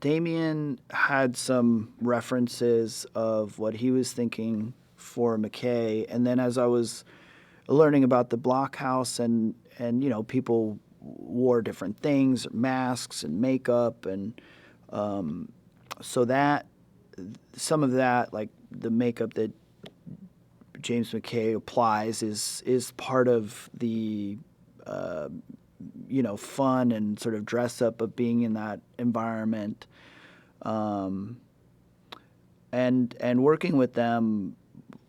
Damien had some references of what he was thinking for McKay, and then as I was learning about the blockhouse and people wore different things, masks and makeup, and so that some of that, like the makeup that James McKay applies, is part of the fun and sort of dress up of being in that environment, and working with them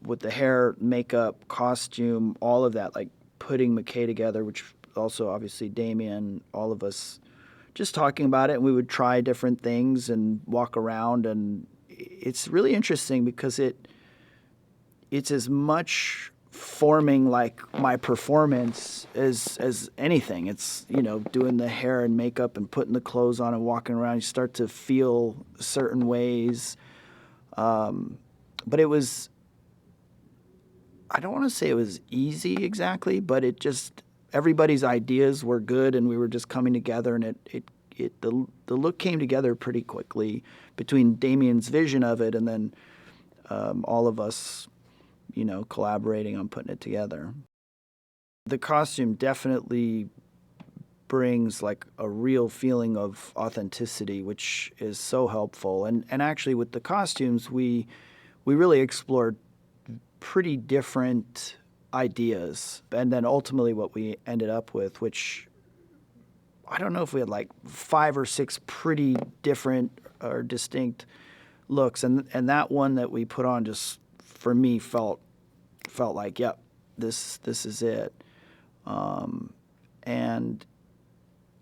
with the hair, makeup, costume, all of that, like putting McKay together, which also obviously Damien, all of us just talking about it, and we would try different things and walk around, and it's really interesting because it's as much forming like my performance as anything. It's doing the hair and makeup and putting the clothes on and walking around. You start to feel certain ways, but it was, I don't want to say it was easy exactly, but it just, everybody's ideas were good and we were just coming together, and the look came together pretty quickly between Damien's vision of it and then all of us collaborating on putting it together. The costume definitely brings like a real feeling of authenticity, which is so helpful. And actually with the costumes, we really explored pretty different ideas. And then ultimately what we ended up with, which I don't know if we had like 5 or 6 pretty different or distinct looks. And that one that we put on just, for me, felt like, yep, this is it. And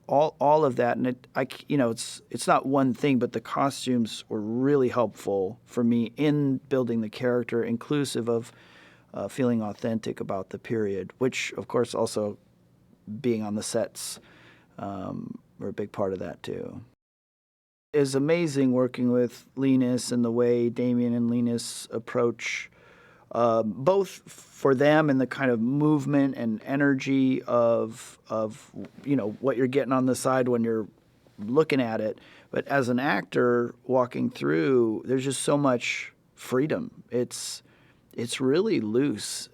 all of that, and it's not one thing, but the costumes were really helpful for me in building the character, inclusive of feeling authentic about the period, which of course also being on the sets were a big part of that too. It's amazing working with Linus and the way Damien and Linus approach both for them and the kind of movement and energy of what you're getting on the side when you're looking at it. But as an actor walking through, there's just so much freedom. It's really loose,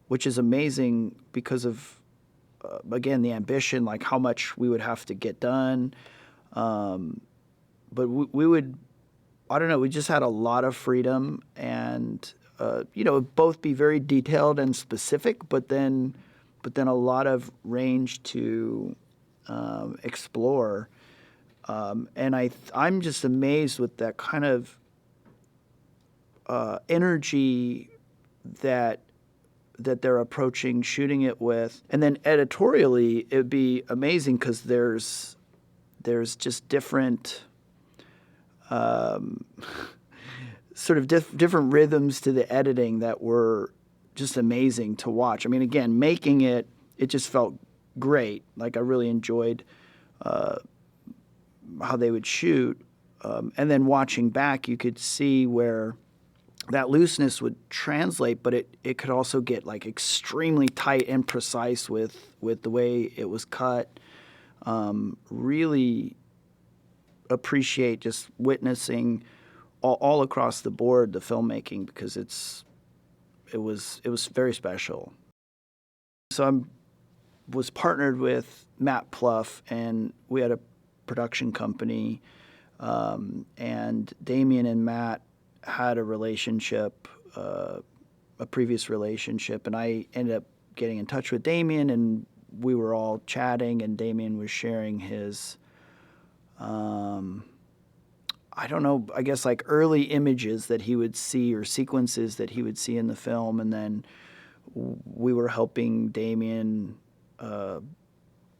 which is amazing because of again the ambition, like how much we would have to get done. But we would, I don't know, we just had a lot of freedom and both be very detailed and specific, but then a lot of range to explore. And I'm just amazed with that kind of energy that they're approaching shooting it with. And then editorially, it'd be amazing because there's just different sort of different rhythms to the editing that were just amazing to watch. I mean, again, making it just felt great. Like I really enjoyed how they would shoot. And then watching back, you could see where that looseness would translate, but it could also get like extremely tight and precise with the way it was cut. Really appreciate just witnessing all across the board the filmmaking, because it was very special. So I was partnered with Matt Pluff, and we had a production company, and Damien and Matt had a relationship, a previous relationship, and I ended up getting in touch with Damien, and we were all chatting, and Damien was sharing his I don't know, I guess like early images that he would see or sequences that he would see in the film. And then we were helping Damien,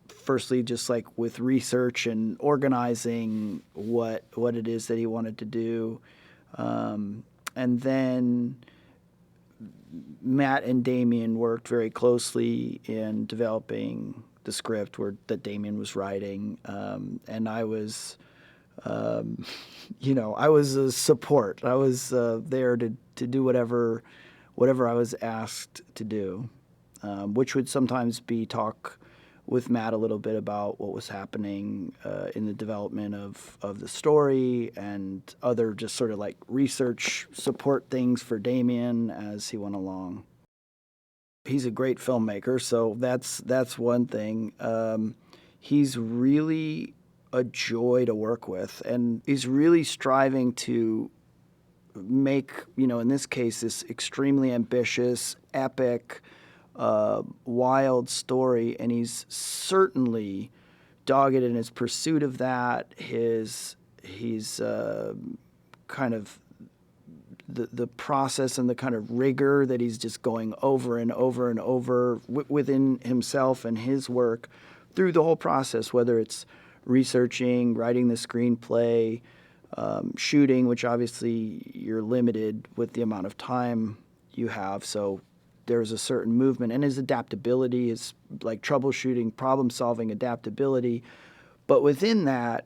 firstly, just like with research and organizing what it is that he wanted to do. And then Matt and Damien worked very closely in developing the script that Damien was writing. And I was... I was a support. I was there to do whatever I was asked to do, which would sometimes be talk with Matt a little bit about what was happening in the development of the story and other just sort of like research support things for Damien as he went along. He's a great filmmaker, so that's one thing. He's really a joy to work with, and he's really striving to make, in this case, this extremely ambitious, epic, wild story, and he's certainly dogged in his pursuit of that. He's kind of the process and the kind of rigor that he's just going over and over and over within himself and his work through the whole process, whether it's researching, writing the screenplay, shooting, which obviously you're limited with the amount of time you have. So there's a certain movement, and his adaptability is like troubleshooting, problem solving, adaptability. But within that,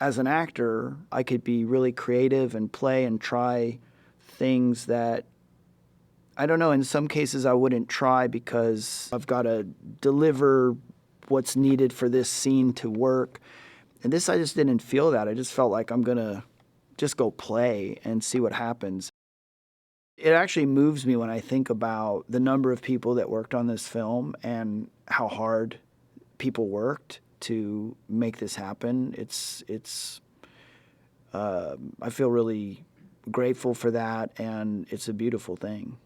as an actor, I could be really creative and play and try things that, I don't know, in some cases I wouldn't try because I've got to deliver what's needed for this scene to work. And this, I just didn't feel that. I just felt like I'm going to just go play and see what happens. It actually moves me when I think about the number of people that worked on this film and how hard people worked to make this happen. I feel really grateful for that, and it's a beautiful thing.